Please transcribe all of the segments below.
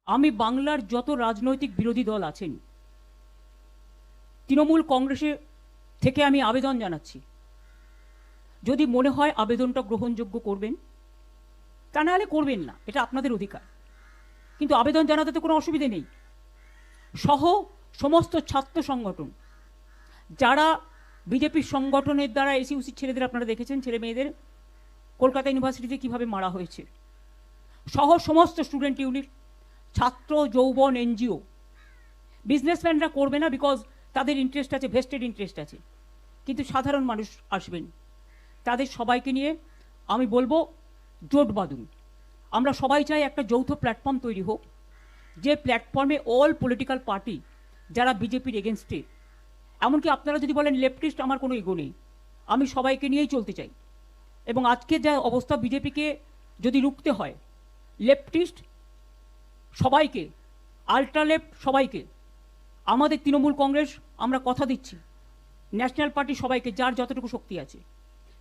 আমি বাংলার যত রাজনৈতিক বিরোধী দল আছেন তৃণমূল কংগ্রেসে থেকে আমি আবেদন জানাচ্ছি, যদি মনে হয় আবেদনটা গ্রহণযোগ্য করবেন, তা নাহলে করবেন না, এটা আপনাদের অধিকার। কিন্তু আবেদন জানাতে তো কোনো অসুবিধে নেই। সহ সমস্ত ছাত্র সংগঠন, যারা বিজেপির সংগঠনের দ্বারা এসইউসি ছেলেদের আপনারা দেখেছেন, ছেলে মেয়েদের কলকাতা ইউনিভার্সিটিতে কিভাবে মারা হয়েছে, সহ সমস্ত স্টুডেন্ট ইউনিট, ছাত্র যৌবন, এনজিও, বিজনেসম্যানরা করবে না, বিকজ তাদের ইন্টারেস্ট আছে, ভেস্টেড ইন্টারেস্ট আছে, কিন্তু সাধারণ মানুষ আসবেন। তাদের সবাইকে নিয়ে আমি বলবো জোট বাঁধুন। আমরা সবাই চাই একটা যৌথ প্ল্যাটফর্ম তৈরি হোক, যে প্ল্যাটফর্মে অল পলিটিক্যাল পার্টি যারা বিজেপির এগেনস্টে, এমনকি আপনারা যদি বলেন লেফটিস্ট, আমার কোনো ইগো নেই, আমি সবাইকে নিয়েই চলতে চাই। এবং আজকে যা অবস্থা, বিজেপিকে যদি রুখতে হয়, লেফটিস্ট সবাইকে, আল্ট্রা লেফট সবাইকে, আমাদের তৃণমূল কংগ্রেস আমরা কথা দিচ্ছি, ন্যাশনাল পার্টি সবাইকে, যার যতটুকু শক্তি আছে,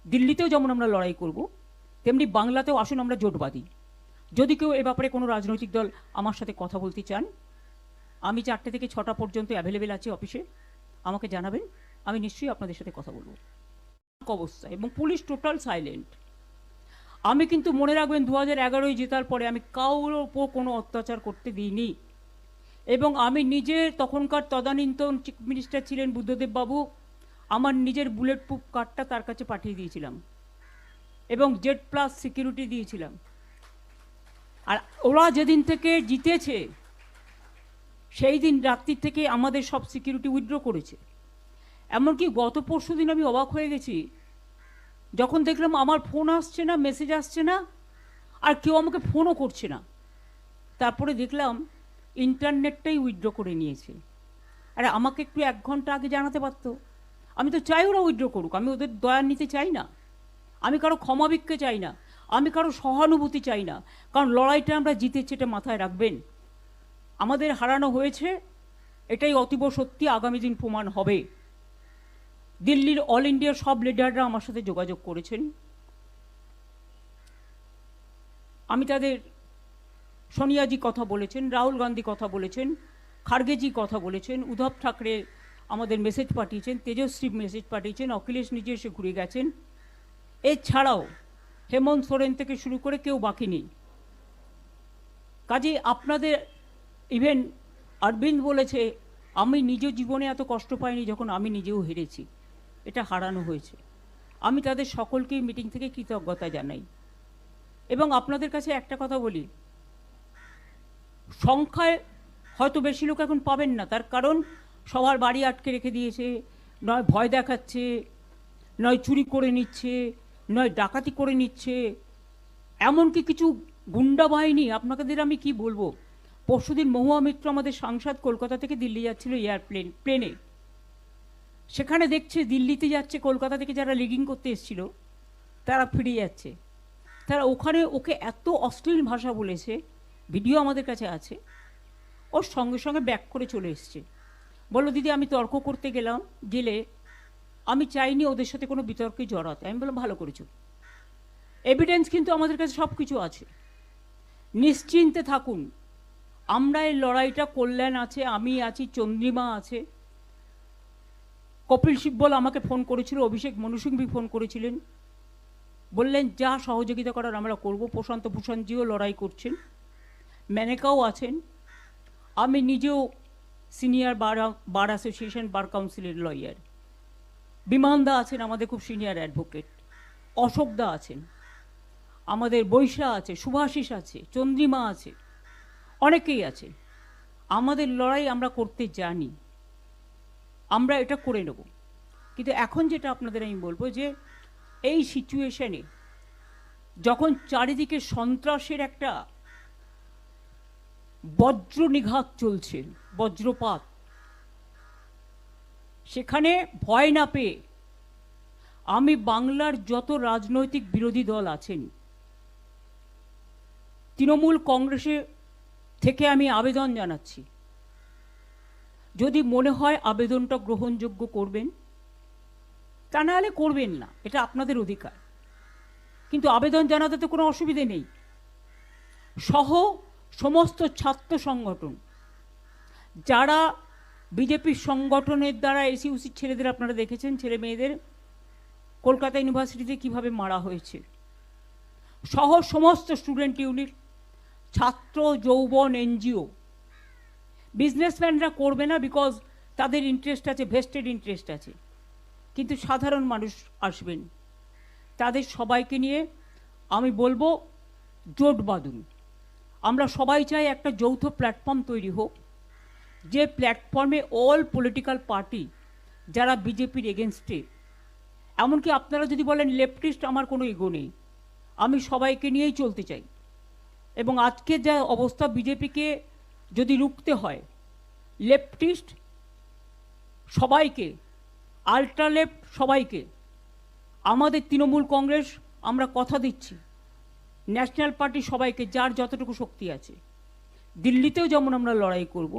দিল্লিতেও যেমন আমরা লড়াই করব, তেমনি বাংলাতেও আসুন আমরা জোট বাঁধি। যদি কেউ এ ব্যাপারে কোনো রাজনৈতিক দল আমার সাথে কথা বলতে চান, আমি 4টে থেকে 6টা পর্যন্ত অ্যাভেলেবেল আছি অফিসে, আমাকে জানাবেন, আমি নিশ্চয়ই আপনাদের সাথে কথা বলবো। অবস্থা এবং পুলিশ টোটাল সাইলেন্ট। আমি কিন্তু মনে রাখবেন 2011 জেতার পরে আমি কারোর ওপর কোনো অত্যাচার করতে দিইনি, এবং আমি নিজে, তখনকার তদানীন্তন চিফ মিনিস্টার ছিলেন বুদ্ধদেব বাবু, আমার নিজের বুলেট প্রুফ কার্ডটা তার কাছে পাঠিয়ে দিয়েছিলাম এবং Z+ সিকিউরিটি দিয়েছিলাম। আর ওরা যেদিন থেকে জিতেছে সেই দিন রাত্রির থেকে আমাদের সব সিকিউরিটি উইথড্র করেছে। এমনকি গত পরশু দিন আমি অবাক হয়ে গেছি যখন দেখলাম আমার ফোন আসছে না, মেসেজ আসছে না, আর কেউ আমাকে ফোনও করছে না। তারপরে দেখলাম ইন্টারনেটটাই উইথড্র করে নিয়েছে। আরে আমাকে একটু 1 ঘন্টা আগে জানাতে পারতো। আমি তো চাই ওরা উইথড্র করুক, আমি ওদের দয়া নিতে চাই না, আমি কারো ক্ষমা ভিক্ষে চাই না, আমি কারো সহানুভূতি চাই না, কারণ লড়াইটা আমরা জিতেছি, এটা মাথায় রাখবেন। আমাদের হারানো হয়েছে, এটাই অতীব সত্যি, আগামী দিন প্রমাণ হবে। দিল্লির অল ইন্ডিয়ার সব লিডাররা আমার সাথে যোগাযোগ করেছেন, আমি তাদের, সোনিয়াজি কথা বলেছেন, রাহুল গান্ধী কথা বলেছেন, খার্গেজি কথা বলেছেন, উদ্ধব ঠাকরে আমাদের মেসেজ পাঠিয়েছেন, তেজস্বী মেসেজ পাঠিয়েছেন, অখিলেশ নিজে এসে ঘুরে গেছেন। এছাড়াও হেমন্ত সোরেন থেকে শুরু করে কেউ বাকি নেই। কাজেই আপনাদের, ইভেন অরবিন্দ বলেছে, আমি নিজ জীবনে এত কষ্ট পাইনি যখন আমি নিজেও হেরেছি, এটা হারানো হয়েছে। আমি তাদের সকলকেই মিটিং থেকে কৃতজ্ঞতা জানাই। এবং আপনাদের কাছে একটা কথা বলি, সংখ্যায় হয়তো বেশি লোক এখন পাবেন না, তার কারণ সবার বাড়ি আটকে রেখে দিয়েছে, নয় ভয় দেখাচ্ছে, নয় চুরি করে নিচ্ছে, নয় ডাকাতি করে নিচ্ছে, এমনকি কিছু গুন্ডা বাহিনী, আপনাদের আমি কি বলবো, পরশুদিন মহুয়া মিত্র আমাদের সাংসদ কলকাতা থেকে দিল্লি যাচ্ছিল প্লেনে, সেখানে দেখছে দিল্লিতে যাচ্ছে, কলকাতা থেকে যারা লিগিং করতে এসেছিল তারা ফিরে যাচ্ছে। তারা ওখানে ওকে এত অশ্লীল ভাষা বলেছে, ভিডিও আমাদের কাছে আছে, ওর সঙ্গে সঙ্গে ব্যাক করে চলে এসছে। বললো দিদি আমি তর্ক করতে গেলে আমি চাইনি ওদের সাথে কোনো বিতর্কে জড়াতে। আমি বললাম ভালো করেছো, এভিডেন্স কিন্তু আমাদের কাছে সব কিছু আছে, নিশ্চিন্তে থাকুন, আমরা এই লড়াইটা, কল্যাণ আছে, আমি আছি, চন্দ্রিমা আছে, কপিল সিব্বল আমাকে ফোন করেছিল, অভিষেক মনু সিংভি ফোন করেছিলেন, বললেন যা সহযোগিতা করার আমরা করব। প্রশান্ত ভূষণজিও লড়াই করছেন, মেনকাও আছেন, আমি নিজেও সিনিয়র বার অ্যাসোসিয়েশন, বার কাউন্সিলের লয়ার, বিমানদা আছেন আমাদের খুব সিনিয়র অ্যাডভোকেট, অশোকদা আছেন, আমাদের বৈশা আছে, শুভাশিস আছে, চন্দ্রিমা আছে, অনেকেই আছে। আমাদের লড়াই আমরা করতে জানি, আমরা এটা করে নেব। কিন্তু এখন যেটা আপনাদের আমি বলবো, যে এই সিচুয়েশনে যখন চারিদিকে সন্ত্রাসের একটা বজ্র নিঘাত চলছে, বজ্রপাত, সেখানে ভয় না পেয়ে আমি বাংলার যত রাজনৈতিক বিরোধী দল আছেন তৃণমূল কংগ্রেসে থেকে আমি আবেদন জানাচ্ছি, যদি মনে হয় আবেদনটা গ্রহণযোগ্য করবেন, তা নাহলে করবেন না, এটা আপনাদের অধিকার। কিন্তু আবেদন জানাতে তো কোনো অসুবিধে নেই। সহ সমস্ত ছাত্র সংগঠন, যারা বিজেপির সংগঠনের দ্বারা এসইউসির ছেলেদের আপনারা দেখেছেন, ছেলে মেয়েদের কলকাতা ইউনিভার্সিটিতে কিভাবে মারা হয়েছে, সহ সমস্ত স্টুডেন্ট ইউনিট, ছাত্র যৌবন, এনজিও। বিজনেসম্যানরা করবে না, বিকজ তাদের ইন্টারেস্ট আছে, ভেস্টেড ইন্টারেস্ট আছে, কিন্তু সাধারণ মানুষ আসবেন। তাদের সবাইকে নিয়ে আমি বলবো জোট বাঁধুন। আমরা সবাই চাই একটা যৌথ প্ল্যাটফর্ম তৈরি হোক, যে প্ল্যাটফর্মে অল পলিটিক্যাল পার্টি যারা বিজেপির এগেনস্টে, এমনকি আপনারা যদি বলেন লেফটিস্ট, আমার কোনো ইগো নেই, আমি সবাইকে নিয়েই চলতে চাই। এবং আজকের যা অবস্থা, বিজেপিকে যদি রুখতে হয়, লেফটিস্ট সবাইকে, আল্ট্রা লেফট সবাইকে, আমাদের তৃণমূল কংগ্রেস আমরা কথা দিচ্ছি, ন্যাশনাল পার্টি সবাইকে, যার যতটুকু শক্তি আছে, দিল্লিতেও যেমন আমরা লড়াই করব,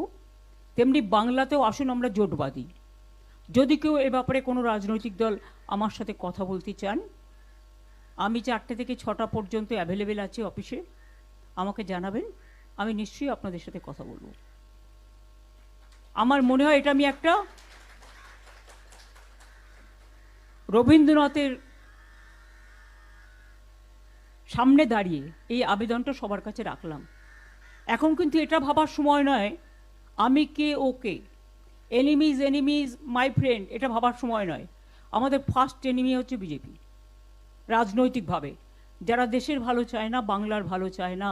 তেমনি বাংলাতেও আসুন আমরা জোট বাঁধি। যদি কেউ এ ব্যাপারে কোনো রাজনৈতিক দল আমার সাথে কথা বলতে চান, আমি 4টে থেকে 6টা পর্যন্ত অ্যাভেলেবেল আছি অফিসে, আমাকে জানাবেন, আমি নিশ্চয়ই আপনাদের সাথে কথা বলবো। আমার মনে হয় এটা আমি একটা রবীন্দ্রনাথের সামনে দাঁড়িয়ে এই আবেদনটা সবার কাছে রাখলাম। এখন কিন্তু এটা ভাবার সময় নয় আমি কে ও কে, এনিমিজ মাই ফ্রেন্ড, এটা ভাবার সময় নয়। আমাদের ফার্স্ট এনিমি হচ্ছে বিজেপি, রাজনৈতিকভাবে, যারা দেশের ভালো চায় না, বাংলার ভালো চায় না,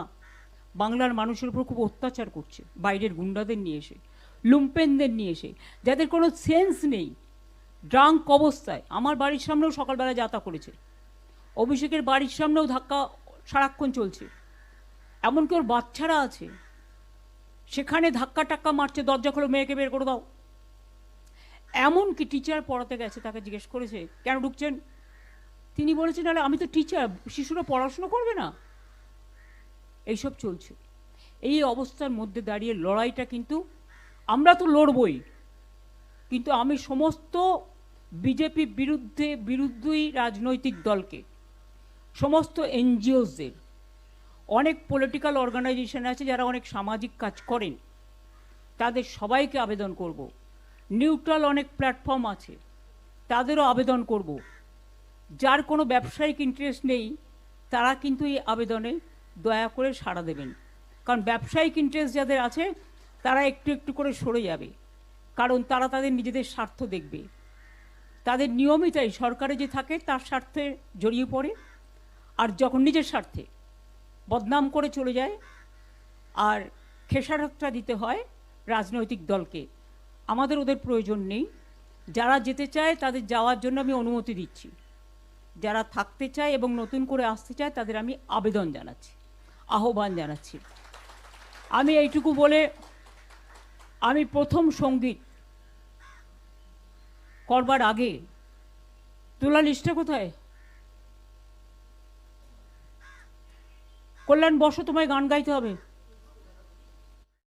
বাংলার মানুষের উপর খুব অত্যাচার করছে, বাইরের গুন্ডাদের নিয়ে এসে, লুম্পেনদের নিয়ে এসে, যাদের কোনো সেন্স নেই, ড্রাঙ্ক অবস্থায়। আমার বাড়ির সামনেও সকালবেলা যাতা করেছে, অভিষেকের বাড়ির সামনেও ধাক্কা সারাক্ষণ চলছে, এমনকি ওর বাচ্চারা আছে, সেখানে ধাক্কা টাক্কা মারছে, দরজা খোলো, মেয়েকে বের করে দাও। এমনকি টিচার পড়াতে গেছে, তাকে জিজ্ঞেস করেছে কেন ঢুকছেন, তিনি বলেছেন আরে আমি তো টিচার, শিশুরা পড়াশুনো করবে না। এইসব চলছে। এই অবস্থার মধ্যে দাঁড়িয়ে লড়াইটা কিন্তু আমরা তো লড়বই, কিন্তু আমি সমস্ত বিজেপি বিরুদ্ধেই রাজনৈতিক দলকে, সমস্ত এনজিওসদের, অনেক পলিটিক্যাল অর্গানাইজেশন আছে যারা অনেক সামাজিক কাজ করেন, তাদের সবাইকে আবেদন করব। নিউট্রাল অনেক প্ল্যাটফর্ম আছে, তাদেরও আবেদন করব। যার কোনো ব্যবসায়িক ইন্টারেস্ট নেই, তারা কিন্তু এই আবেদনে দয়া করে সাড়া দেবেন, কারণ ব্যবসায়িক ইন্টারেস্ট যাদের আছে তারা একটু একটু করে সরে যাবে, কারণ তারা তাদের নিজেদের স্বার্থ দেখবে। তাদের নিয়মিতই সরকারে যে থাকে তার স্বার্থে জড়িয়ে পড়ে, আর যখন নিজের স্বার্থে বদনাম করে চলে যায়, আর খেসারতটা দিতে হয় রাজনৈতিক দলকে। আমাদের ওদের প্রয়োজন নেই। যারা যেতে চায় তাদের যাওয়ার জন্য আমি অনুমতি দিচ্ছি, যারা থাকতে চায় এবং নতুন করে আসতে চায় তাদের আমি আবেদন জানাচ্ছি, আহ্বান জানাচ্ছি। আমি এইটুকু বলে আমি প্রথম সঙ্গীত করবার আগে, তোলা লিস্টটা কোথায়? কল্যাণ বসো, তোমায় গান গাইতে হবে।